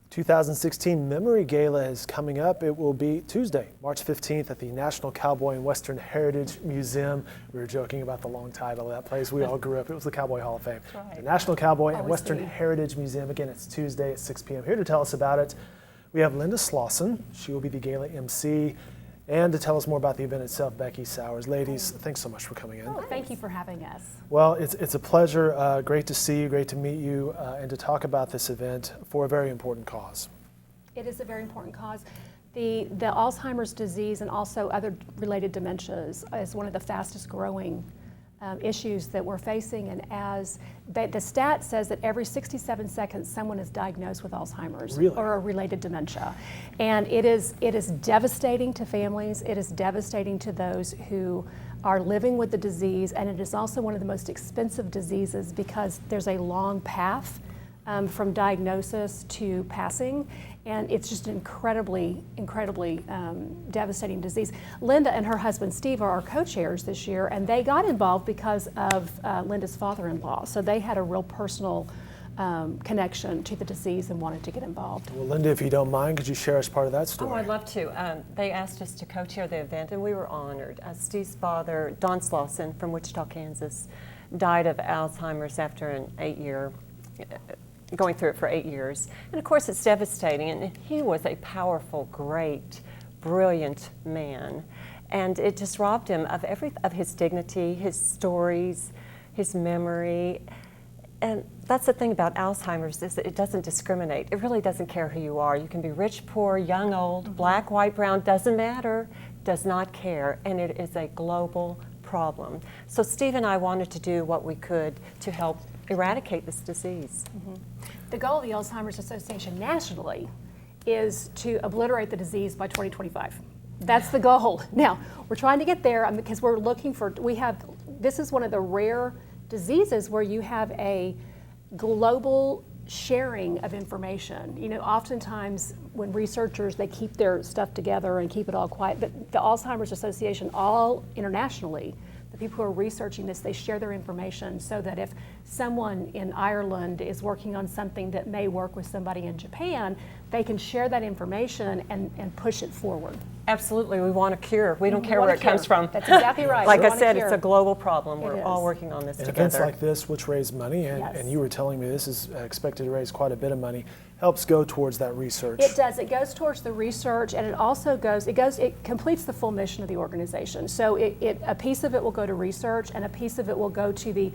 2016 Memory Gala is coming up. It will be Tuesday, March 15th at the National Cowboy and Western Heritage Museum. We were joking about the long title of that place. We all grew up. It was the Cowboy Hall of Fame. Right. The National Cowboy and Western Heritage Museum. Again, it's Tuesday at 6 p.m. Here to tell us about it, we have Linda Slauson. She will be the gala MC. And to tell us more about the event itself, Becky Sowers. Ladies, thanks so much for coming in. Oh, thank you for having us. Well, it's a pleasure. Great to see you, great to meet you, and to talk about this event for a very important cause. It is a very important cause. The Alzheimer's disease and also other related dementias is one of the fastest growing issues that we're facing, and as the stat says that every 67 seconds someone is diagnosed with Alzheimer's or a related dementia, and it is devastating to families. It is devastating to those who are living with the disease, and it is also one of the most expensive diseases because there's a long path from diagnosis to passing, and it's just an incredibly devastating disease. Linda and her husband Steve are our co-chairs this year, and they got involved because of Linda's father-in-law. So they had a real personal connection to the disease and wanted to get involved. Well, Linda, if you don't mind, could you share us part of that story? Oh, I'd love to. They asked us to co-chair the event, and we were honored. Steve's father, Don Slauson from Wichita, Kansas, died of Alzheimer's after an 8-year going through it for 8 years. And of course it's devastating, and he was a powerful, great, brilliant man. And it just robbed him of his dignity, his stories, his memory. And that's the thing about Alzheimer's, is that it doesn't discriminate. It really doesn't care who you are. You can be rich, poor, young, old, black, white, brown, doesn't matter, does not care. And it is a global problem. So Steve and I wanted to do what we could to help eradicate this disease. The goal of the Alzheimer's Association nationally is to obliterate the disease by 2025. That's the goal. Now, we're trying to get there because we're looking for, this is one of the rare diseases where you have a global sharing of information. You know, oftentimes when researchers, they keep their stuff together and keep it all quiet, but the Alzheimer's Association, all internationally, the people who are researching this, they share their information so that if someone in Ireland is working on something that may work with somebody in Japan, they can share that information and push it forward. Absolutely, we want a cure. We don't care where it comes from. That's exactly right. Like I said, it's a global problem. We're all working on this and together. Events like this, which raise money, and you were telling me this is expected to raise quite a bit of money, helps go towards that research. It does. It goes towards the research, and it also it completes the full mission of the organization. So a piece of it will go to research, and a piece of it will go to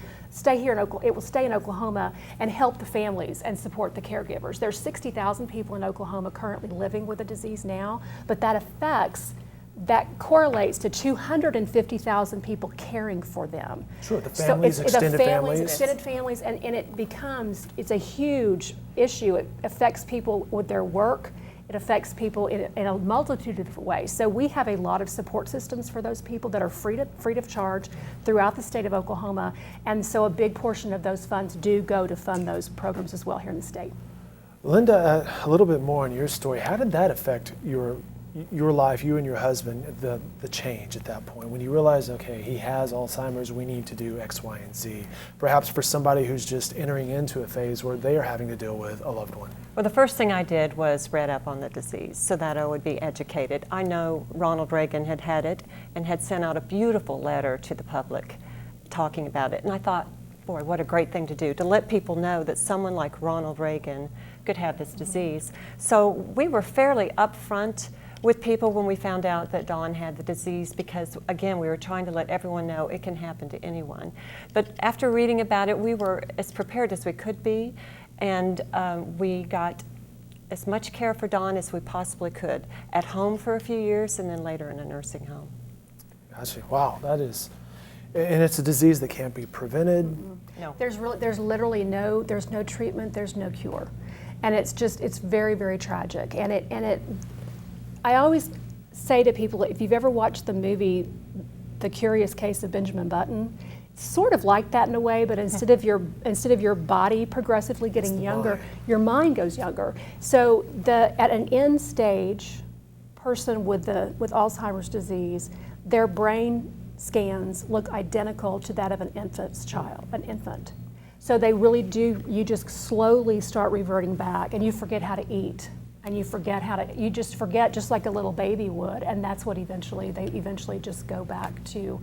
it will stay in Oklahoma and help the families and support the caregivers. There's 60,000 people in Oklahoma currently living with the disease now, but that correlates to 250,000 people caring for them. Sure, the families, extended families. Extended families, and it's a huge issue. It affects people with their work. It affects people in a multitude of different ways. So we have a lot of support systems for those people that are free of charge throughout the state of Oklahoma, and so a big portion of those funds do go to fund those programs as well here in the state. Linda, a little bit more on your story. How did that affect your life, you and your husband, the change at that point, when you realized, okay, he has Alzheimer's, we need to do X, Y, and Z, perhaps for somebody who's just entering into a phase where they are having to deal with a loved one? Well, the first thing I did was read up on the disease so that I would be educated. I know Ronald Reagan had it and had sent out a beautiful letter to the public talking about it. And I thought, boy, what a great thing to do, to let people know that someone like Ronald Reagan could have this disease. So we were fairly upfront with people when we found out that Don had the disease, because again, we were trying to let everyone know it can happen to anyone. But after reading about it, we were as prepared as we could be, and we got as much care for Don as we possibly could, at home for a few years and then later in a nursing home. Gotcha. Wow, that is, and it's a disease that can't be prevented. No. There's literally no treatment, there's no cure. And it's very, very tragic. And I always say to people, if you've ever watched the movie The Curious Case of Benjamin Button, it's sort of like that in a way, but instead of your body progressively getting younger, your mind goes younger. So at an end stage person with Alzheimer's disease, their brain scans look identical to that of an infant. So they really do, you just slowly start reverting back, and you forget how to eat, and you just forget just like a little baby would, and that's what they eventually just go back to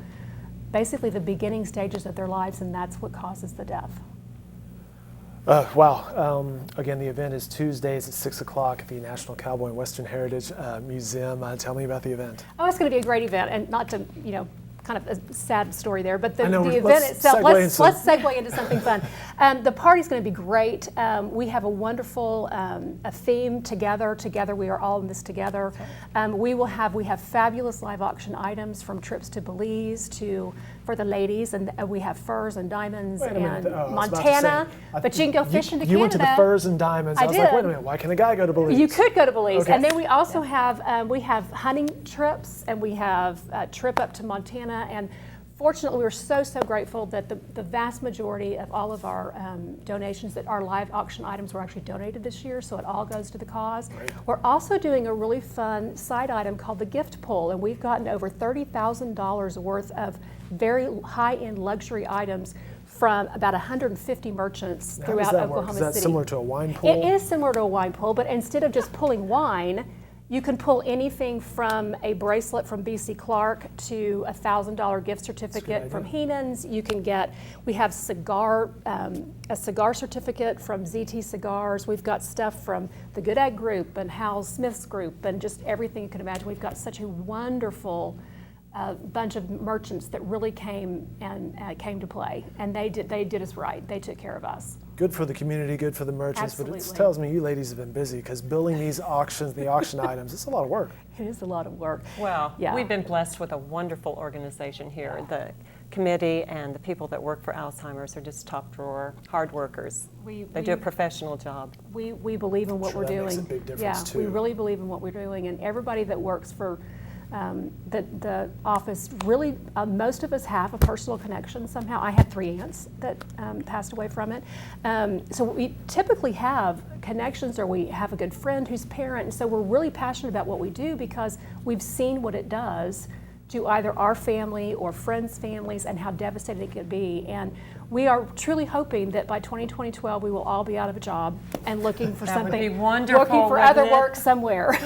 basically the beginning stages of their lives, and that's what causes the death. Wow. Again, the event is Tuesdays at 6 o'clock at the National Cowboy and Western Heritage Museum. Tell me about the event. Oh, it's going to be a great event, and not to, kind of a sad story there, but the event let's itself, segue let's segue into something fun. The party's going to be great. We have a wonderful a theme together. Together, we are all in this together. We have fabulous live auction items, from trips to Belize for the ladies, and we have furs and diamonds and Montana. But you can go fishing to Canada. You went to the furs and diamonds. I was like, wait a minute, why can't a guy go to Belize? You could go to Belize, Okay. and then we also have hunting trips, and we have a trip up to Montana. And fortunately, we're so grateful that the vast majority of all of our donations, that our live auction items, were actually donated this year, so it all goes to the cause. Right. We're also doing a really fun side item called the gift pull, and we've gotten over $30,000 worth of very high-end luxury items from about 150 merchants How throughout does that Oklahoma work? Is City. that similar to a wine pool? It is similar to a wine pull, but instead of just pulling wine, you can pull anything from a bracelet from BC Clark to a $1,000 gift certificate from Heenan's. We have a cigar certificate from ZT Cigars. We've got stuff from the Good Egg Group and Hal Smith's group, and just everything you can imagine. We've got such a wonderful bunch of merchants that really came to play, and they did us right. They took care of us. Good for the community, good for the merchants, Absolutely. but it tells me you ladies have been busy, because building these auctions, the auction items, it's a lot of work. It is a lot of work. Well, Yeah. we've been blessed with a wonderful organization here. The committee and the people that work for Alzheimer's are just top drawer, hard workers. They do a professional job. We believe in what Sure, we're that doing. makes a big difference, Yeah, too. we really believe in what we're doing, and everybody that works for the office, really, most of us have a personal connection somehow. I had 3 aunts that passed away from it. So we typically have connections, or we have a good friend who's parent, and so we're really passionate about what we do, because we've seen what it does to either our family or friends' families, and how devastating it could be. And we are truly hoping that by 2012 we will all be out of a job and looking for That would something, be wonderful, looking for wouldn't other it? work somewhere.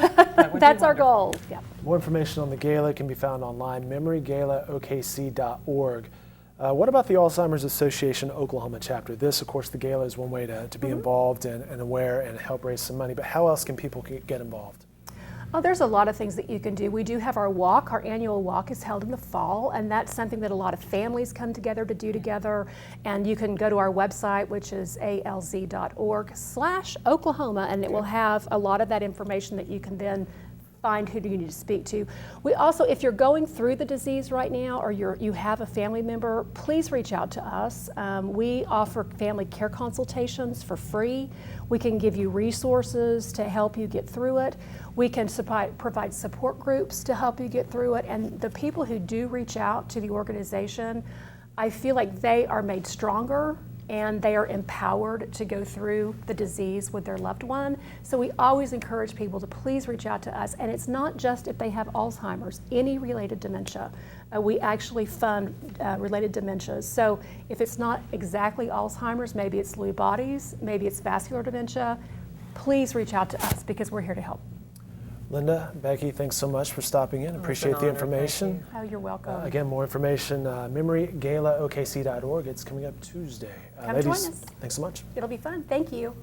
would That's be our goal. Yeah. More information on the gala can be found online, memorygalaokc.org. What about the Alzheimer's Association Oklahoma chapter? This, of course, the gala is one way to be involved and aware and help raise some money, but how else can people get involved? Oh, there's a lot of things that you can do. We do have our walk. Our annual walk is held in the fall, and that's something that a lot of families come together to do together. And you can go to our website, which is alz.org/Oklahoma, and it will have a lot of that information that you can then find who do you need to speak to. We also, if you're going through the disease right now, or you have a family member, please reach out to us. We offer family care consultations for free. We can give you resources to help you get through it. We can provide support groups to help you get through it. And the people who do reach out to the organization, I feel like they are made stronger, and they are empowered to go through the disease with their loved one. So we always encourage people to please reach out to us. And it's not just if they have Alzheimer's, any related dementia. We actually fund related dementias. So if it's not exactly Alzheimer's, maybe it's Lewy bodies, maybe it's vascular dementia, please reach out to us, because we're here to help. Linda, Becky, thanks so much for stopping in. Appreciate the honor. information. Oh, you're welcome. Again, more information, memorygalaokc.org. It's coming up Tuesday. Come Ladies, join us. thanks so much. It'll be fun. Thank you.